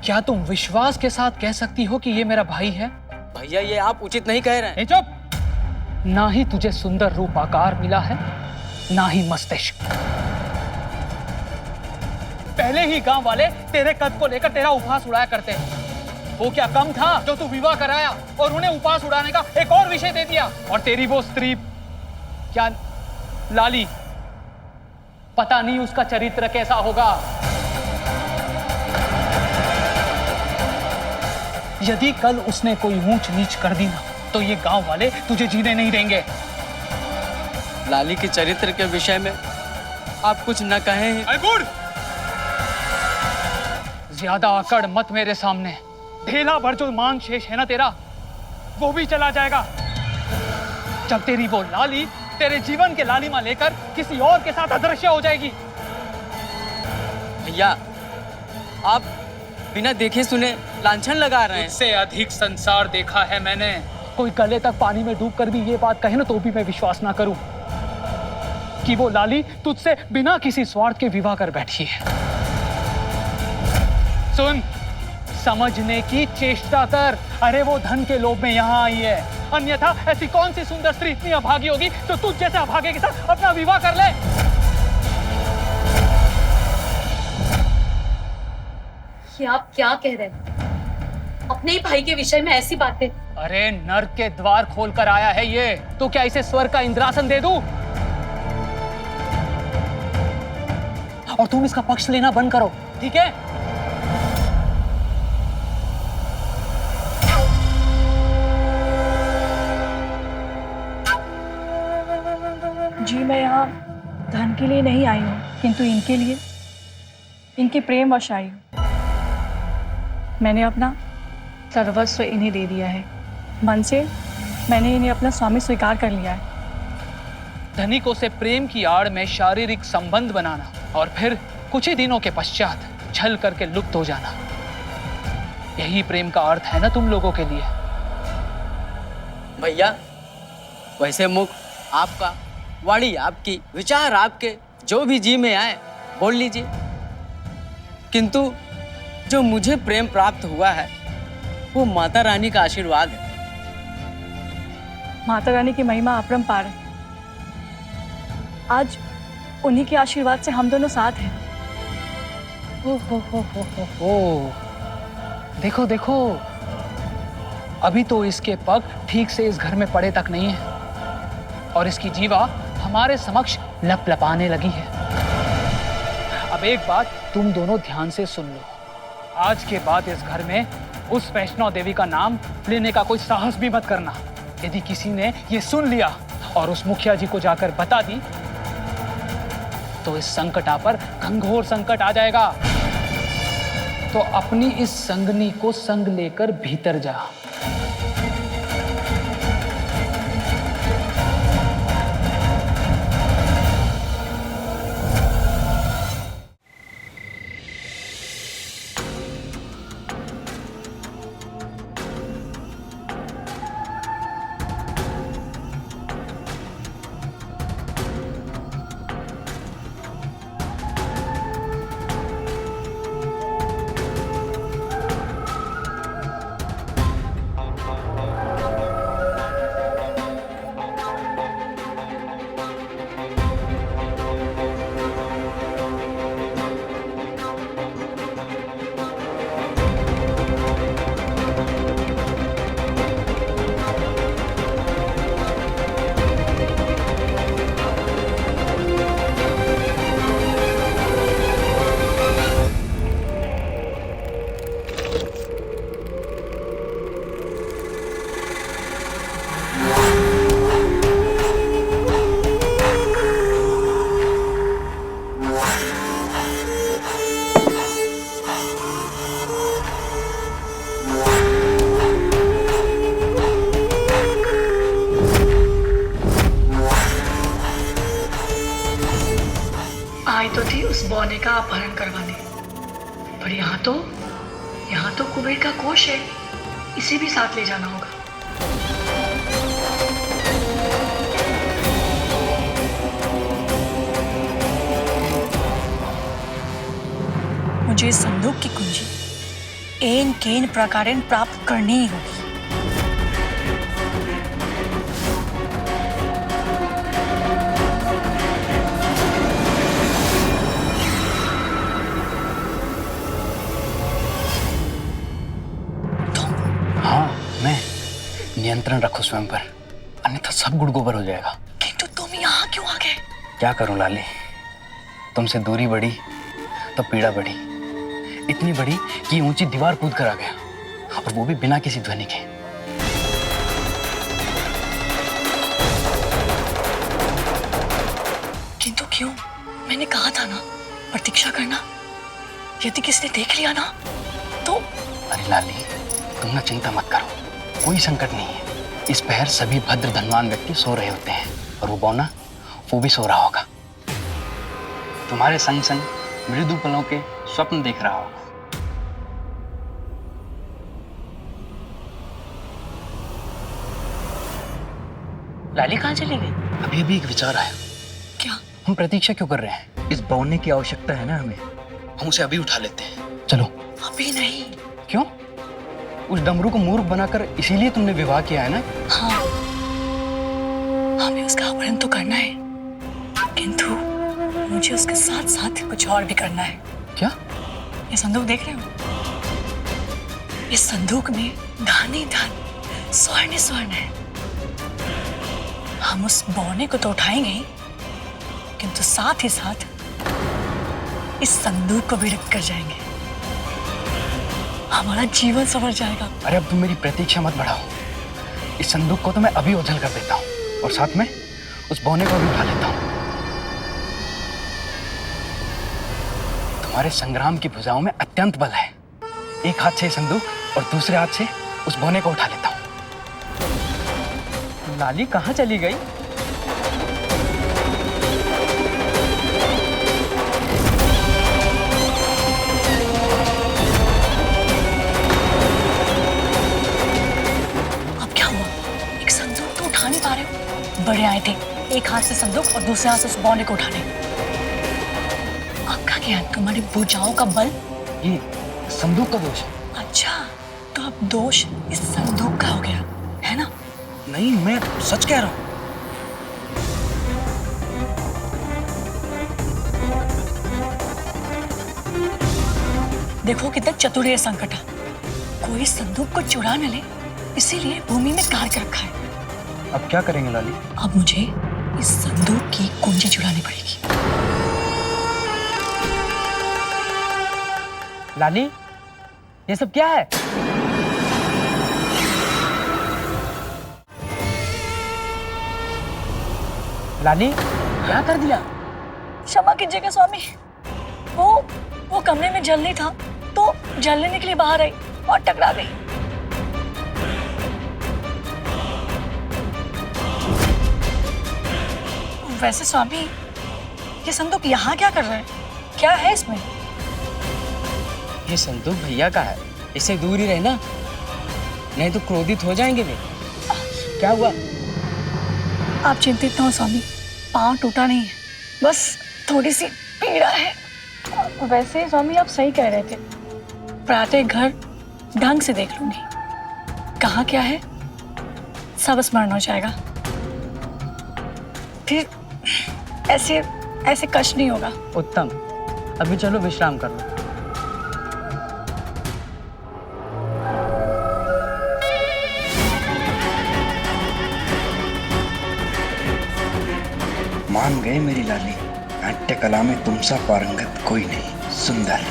क्या तुम विश्वास के साथ कह सकती हो कि ये मेरा भाई है? भैया ये आप उचित नहीं कह रहे हैं। चुप! ना ही तुझे सुंदर रूप आकार मिला है, ना ही मस्तिष्क। पहले ही गांव वाले तेरे कद को लेकर तेरा उपहास उड़ाया करते हैं। वो क्या कम था जो तू विवाह कराया और उन्हें उपहास उड़ाने का एक और विषय दे दिया? और तेरी वो स्त्री क्या लाली, पता नहीं उसका चरित्र कैसा होगा। यदि कल उसने कोई ऊंच नीच कर दी ना, तो ये गांव वाले तुझे जीने नहीं देंगे। लाली के चरित्र के विषय में आप कुछ न कहें। ज्यादा आकड़ मत मेरे सामने। ढेला भर जो मान शेष है ना तेरा, वो भी चला जाएगा जब तेरी वो लाली तेरे जीवन के लालिमा लेकर किसी और के साथ अदृश्य हो जाएगी। भैया आप बिना देखे सुने लांछन लगा रहे हैं। इससे अधिक संसार देखा है मैंने। कोई गले तक पानी में डूब कर भी ये बात कहे ना, तो भी मैं विश्वास ना करूं कि वो लाली तुझसे बिना किसी स्वार्थ के विवाह कर बैठी है। सुन, समझने की चेष्टा कर। अरे वो धन के लोभ में यहाँ आई है, अन्यथा ऐसी कौन सी सुंदर स्त्री इतनी अभागी होगी जो तुझ जैसे अभागे के साथ अपना विवाह कर ले? ये आप क्या कह रहे हैं? अपने ही भाई के विषय में ऐसी बातें? अरे नर्क के द्वार खोल कर आया है ये, तो क्या इसे स्वर्ग का इंद्रासन दे दूं? और तुम इसका पक्ष लेना बंद करो, ठीक है? जी मैं यहाँ धन के लिए नहीं आई हूँ, किंतु इनके लिए, इनके प्रेम वश आई हूँ। मैंने अपना सर्वस्व इन्हें दे दिया है। मन से मैंने इन्हें अपना स्वामी स्वीकार कर लिया है। धनिकों से प्रेम की आड़ में शारीरिक संबंध बनाना और फिर कुछ ही दिनों के पश्चात छल करके लुप्त हो जाना, यही प्रेम का अर्थ है ना तुम लोगों के लिए? भैया वैसे मुख आपका, वाणी आपकी, विचार आपके, जो भी जी में आए बोल लीजिए, किंतु जो मुझे प्रेम प्राप्त हुआ है वो माता रानी का आशीर्वाद है। माता रानी की महिमा अपरंपार है। आज उन्हीं के आशीर्वाद से हम दोनों साथ हैं। ओ, देखो देखो, अभी तो इसके पग ठीक से इस घर में पड़े तक नहीं है और इसकी जीवा हमारे समक्ष लपलपाने लगी है। अब एक बात तुम दोनों ध्यान से सुन लो। आज के बाद इस घर में उस वैष्णव देवी का नाम लेने का कोई साहस भी मत करना। यदि किसी ने ये सुन लिया और उस मुखिया जी को जाकर बता दी, तो इस संकटा पर घंघोर संकट आ जाएगा। तो अपनी इस संगनी को संग लेकर भीतर जा। बौने का अपहरण करवाने, पर यहाँ तो कुबेर का कोष है, इसे भी साथ ले जाना होगा। मुझे इस संदूक की कुंजी एन केन प्रकारेण प्राप्त करनी ही होगी। हाँ, मैं नियंत्रण रखो स्वयं पर, अन्यथा सब गुड़गोबर हो जाएगा। किंतु तुम यहाँ क्यों आ गए? क्या करूं लाली, तुमसे दूरी बढ़ी तो पीड़ा बढ़ी, इतनी बढ़ी कि ऊंची दीवार कूद कर आ गया, और वो भी बिना किसी ध्वनि के। किंतु क्यों? मैंने कहा था ना प्रतीक्षा करना, यदि किसने देख लिया ना तो। अरे लाली, तुम ना चिंता मत करो, कोई संकट नहीं है। इस पहर सभी भद्र धनवान व्यक्ति सो रहे होते हैं, और वो बौना, वो भी सो रहा होगा, तुम्हारे संग संग मृदु पलों के स्वप्न देख रहा होगा। लाली कहाँ चली गई? अभी अभी एक विचार आया। क्या? हम प्रतीक्षा क्यों कर रहे हैं? इस बौने की आवश्यकता है ना हमें, हम उसे अभी उठा लेते हैं। चलो। अभी नहीं। क्यों? उस डमरू को मूर्ख बनाकर इसीलिए तुमने विवाह किया है ना? हाँ, हमें उसका अपहरण तो करना है, किंतु मुझे उसके साथ साथ कुछ और भी करना है। क्या? ये संदूक देख रहे हो? इस संदूक में धन ही धन, स्वर्ण ही स्वर्ण है। हम उस बौने को तो उठाएंगे ही, किंतु साथ ही साथ इस संदूक को भी रख कर जाएंगे। हमारा जीवन संवर जाएगा। अरे अब तुम मेरी प्रतीक्षा मत बढ़ाओ, इस संदूक को तो मैं अभी उछल कर देता हूँ, और साथ में उस बौने को भी उठा लेता हूँ। तुम्हारे संग्राम की भुजाओं में अत्यंत बल है, एक हाथ से संदूक और दूसरे हाथ से उस बौने को उठा लेता हूँ। लाली कहाँ चली गई? अब क्या हुआ? एक संदूक तो उठा नहीं पा रहे हो। बड़े आए थे, एक हाथ से संदूक और दूसरे हाथ से उस बौने को उठाने। आपका क्या है? तुम्हारी भुजाओं का बल? ये संदूक का दोष है। अच्छा, तो अब दोष इस संदूक का हो गया है ना? नहीं, मैं सच कह रहा हूँ। देखो कितना चतुर है संकटा, कोई संदूक को चुरा न ले, इसीलिए भूमि में गाड़ के रखा है। अब क्या करेंगे लाली? अब मुझे इस संदूक की कुंजी चुरानी पड़ेगी। लाली, ये सब क्या है? लाली, क्या कर दिया? क्षमा कीजिएगा स्वामी, वो कमरे में जल नहीं था तो जल लेने के लिए बाहर आई और टकरा गई। वैसे स्वामी, ये संदूक यहाँ क्या कर रहा है? क्या है इसमें? ये संदूक भैया का है, इससे दूर ही रहना, नहीं तो क्रोधित हो जाएंगे वे। क्या हुआ? आप चिंतित न हो स्वामी, पाँव टूटा नहीं है, बस थोड़ी सी पीड़ा है। वैसे स्वामी आप सही कह रहे थे, प्रातः घर ढंग से देख लूंगी, कहाँ क्या है सब स्मरण हो जाएगा, फिर ऐसे कष्ट नहीं होगा। उत्तम, अभी चलो विश्राम कर लो। मान गए मेरी लाली, नाट्य कला में तुम सा पारंगत कोई नहीं। सुंदर।